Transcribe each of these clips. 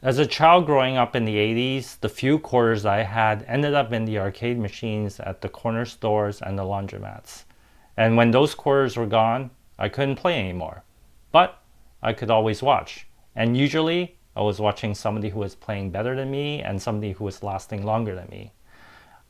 As a child growing up in the 80s, the few quarters I had ended up in the arcade machines at the corner stores and the laundromats. And when those quarters were gone, I couldn't play anymore. But I could always watch. And usually, I was watching somebody who was playing better than me and somebody who was lasting longer than me.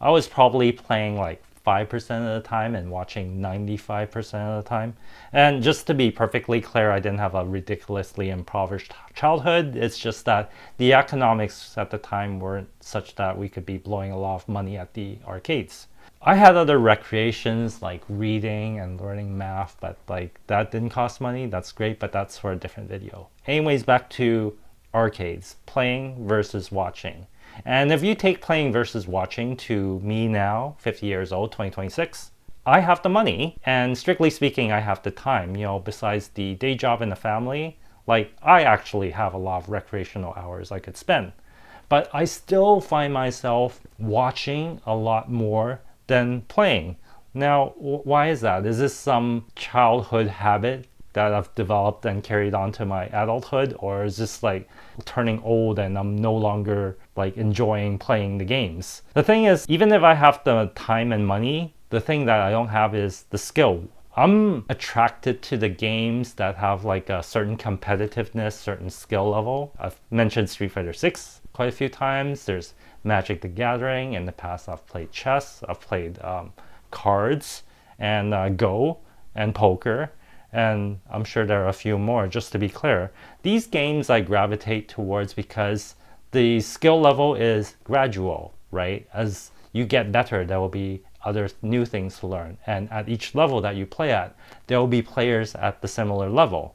I was probably playing like 5% of the time and watching 95% of the time. And just to be perfectly clear, I didn't have a ridiculously impoverished childhood. It's just that the economics at the time weren't such that we could be blowing a lot of money at the arcades. I had other recreations like reading and learning math, but like that didn't cost money. That's great, but that's for a different video. Anyways, back to arcades, playing versus watching. And if you take playing versus watching to me now, 50 years old, 2026, I have the money, and strictly speaking, I have the time. Besides the day job and the family, like I actually have a lot of recreational hours I could spend. But I still find myself watching a lot more than playing. Now, why is that? Is this some childhood habit that I've developed and carried on to my adulthood, or is this like turning old and I'm no longer like enjoying playing the games? The thing is, even if I have the time and money, the thing that I don't have is the skill. I'm attracted to the games that have like a certain competitiveness, certain skill level. I've mentioned Street Fighter 6 quite a few times. There's Magic the Gathering. In the past, I've played chess, I've played cards, and Go, and poker. And I'm sure there are a few more, just to be clear. These games I gravitate towards because the skill level is gradual, right? As you get better, there will be other new things to learn. And at each level that you play at, there will be players at the similar level.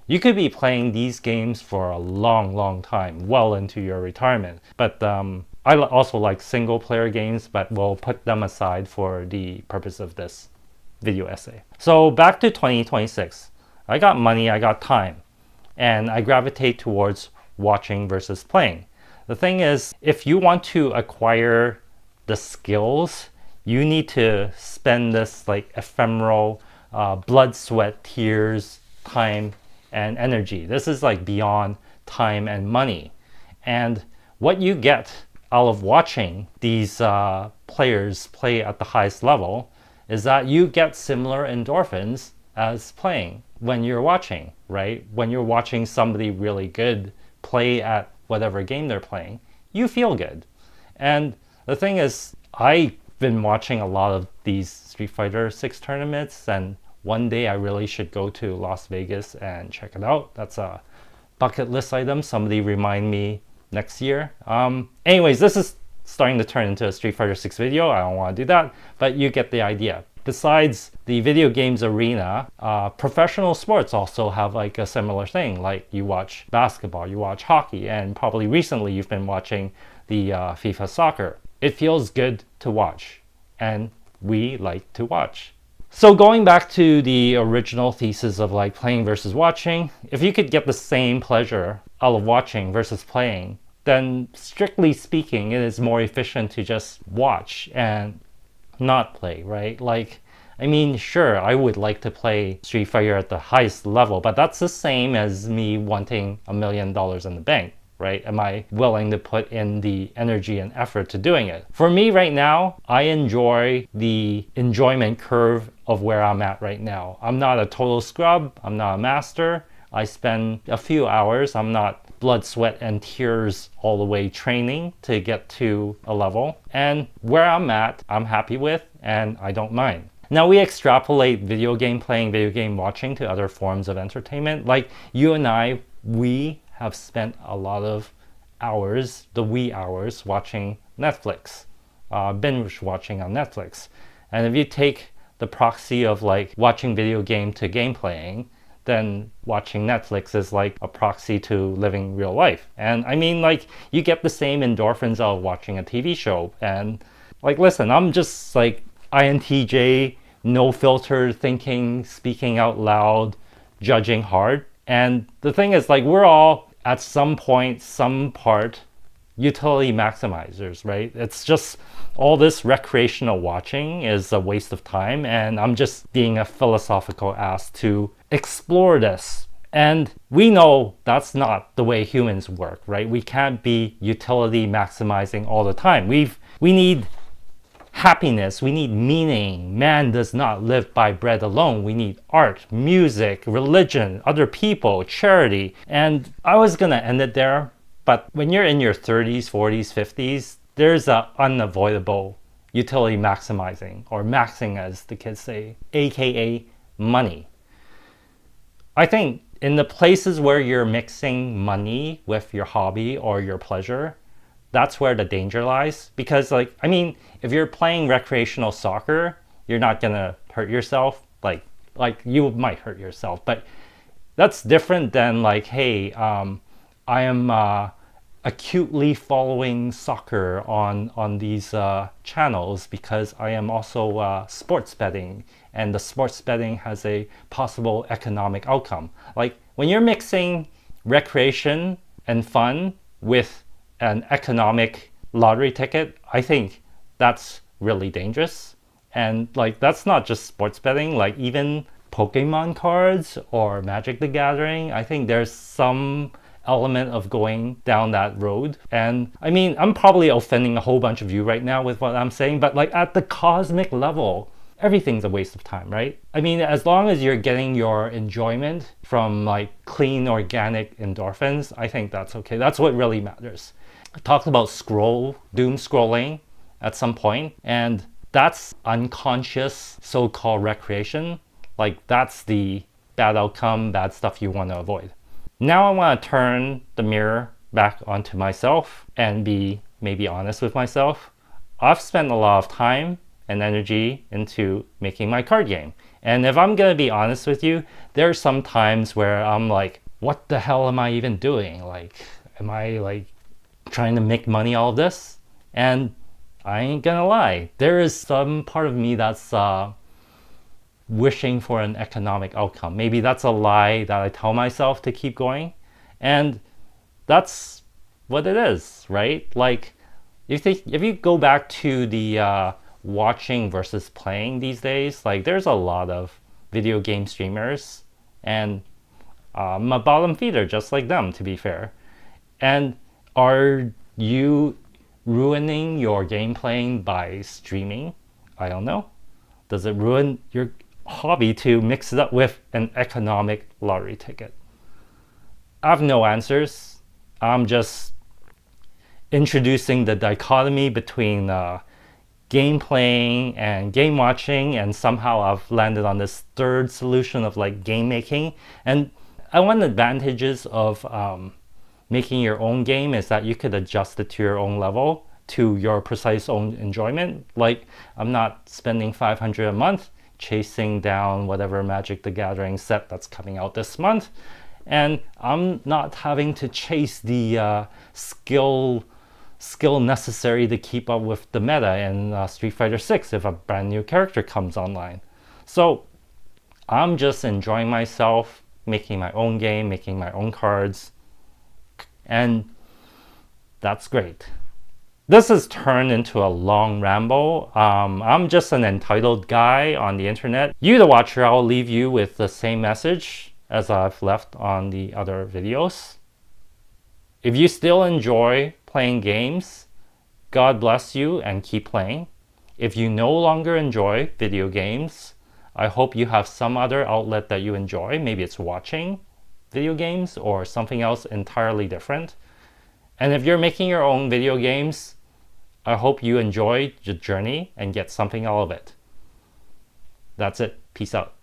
You could be playing these games for a long, long time, well into your retirement. But I also like single player games, but we'll put them aside for the purpose of this video essay. So back to 2026. I got money, I got time, and I gravitate towards watching versus playing. The thing is, if you want to acquire the skills, you need to spend this like ephemeral blood, sweat, tears, time, and energy. This is like beyond time and money. And what you get out of watching these players play at the highest level is that you get similar endorphins as playing when you're watching, right? When you're watching somebody really good play at whatever game they're playing, you feel good. And the thing is, I've been watching a lot of these Street Fighter 6 tournaments, and one day I really should go to Las Vegas and check it out. That's a bucket list item. Somebody remind me next year. Anyways, this is starting to turn into a Street Fighter 6 video. I don't want to do that, but you get the idea. Besides the video games arena, professional sports also have like a similar thing. Like you watch basketball, you watch hockey, and probably recently you've been watching the FIFA soccer. It feels good to watch, and we like to watch. So going back to the original thesis of like playing versus watching, if you could get the same pleasure out of watching versus playing, then strictly speaking, it is more efficient to just watch and not play, right? Like, I mean, sure, I would like to play Street Fighter at the highest level, but that's the same as me wanting $1 million in the bank, right? Am I willing to put in the energy and effort to doing it? For me right now, I enjoy the enjoyment curve of where I'm at right now. I'm not a total scrub, I'm not a master. I spend a few hours, I'm not blood, sweat, and tears all the way training to get to a level. And where I'm at, I'm happy with, and I don't mind. Now we extrapolate video game playing, video game watching to other forms of entertainment. Like you and I, we have spent a lot of hours, the wee hours, watching Netflix, binge watching on Netflix. And if you take the proxy of like watching video game to game playing, then watching Netflix is like a proxy to living real life. And I mean, like, you get the same endorphins out of watching a TV show. And like, listen, I'm just like INTJ, no filter thinking, speaking out loud, judging hard. And the thing is, like, we're all at some point, some part, utility maximizers, right? It's just all this recreational watching is a waste of time, and I'm just being a philosophical ass to explore this And we know that's not the way humans work, right? We can't be utility maximizing all the time. We need happiness, we need meaning. Man does not live by bread alone. We need art, music, religion, other people, charity. And I was gonna end it there, but when you're in your 30s, 40s, 50s, there's a unavoidable utility maximizing, or maxing as the kids say, aka money. I think in the places where you're mixing money with your hobby or your pleasure, that's where the danger lies. Because if you're playing recreational soccer, you're not gonna hurt yourself. Like you might hurt yourself, but that's different than hey, I am acutely following soccer on these channels because I am also sports betting, and the sports betting has a possible economic outcome. Like when you're mixing recreation and fun with an economic lottery ticket, I think that's really dangerous. And that's not just sports betting, like even Pokemon cards or Magic the Gathering, I think there's some element of going down that road. And I'm probably offending a whole bunch of you right now with what I'm saying, but at the cosmic level, everything's a waste of time, right? As long as you're getting your enjoyment from clean organic endorphins, I think that's okay. That's what really matters. I talked about doom scrolling at some point, and that's unconscious so-called recreation. That's the bad outcome, bad stuff you want to avoid. Now I want to turn the mirror back onto myself and be maybe honest with myself. I've spent a lot of time and energy into making my card game. And if I'm going to be honest with you, there's some times where I'm like, what the hell am I even doing? Am I trying to make money all of this? And I ain't gonna lie, there is some part of me that's wishing for an economic outcome. Maybe that's a lie that I tell myself to keep going, and that's what it is, right? If you go back to the watching versus playing these days, there's a lot of video game streamers, and I'm a bottom feeder just like them, to be fair. And are you ruining your game playing by streaming? I don't know. Does it ruin your hobby to mix it up with an economic lottery ticket? I have no answers. I'm just introducing the dichotomy between game playing and game watching, and somehow I've landed on this third solution of game making. And one advantages of making your own game is that you could adjust it to your own level, to your precise own enjoyment. I'm not spending $500 a month chasing down whatever Magic the Gathering set that's coming out this month, and I'm not having to chase the skill necessary to keep up with the meta in Street Fighter 6 if a brand new character comes online. So I'm just enjoying myself, making my own game, making my own cards, and that's great. This has turned into a long ramble. I'm just an entitled guy on the internet. You, the watcher, I'll leave you with the same message as I've left on the other videos. If you still enjoy playing games, God bless you and keep playing. If you no longer enjoy video games, I hope you have some other outlet that you enjoy. Maybe it's watching video games or something else entirely different. And if you're making your own video games, I hope you enjoy the journey and get something out of it. That's it. Peace out.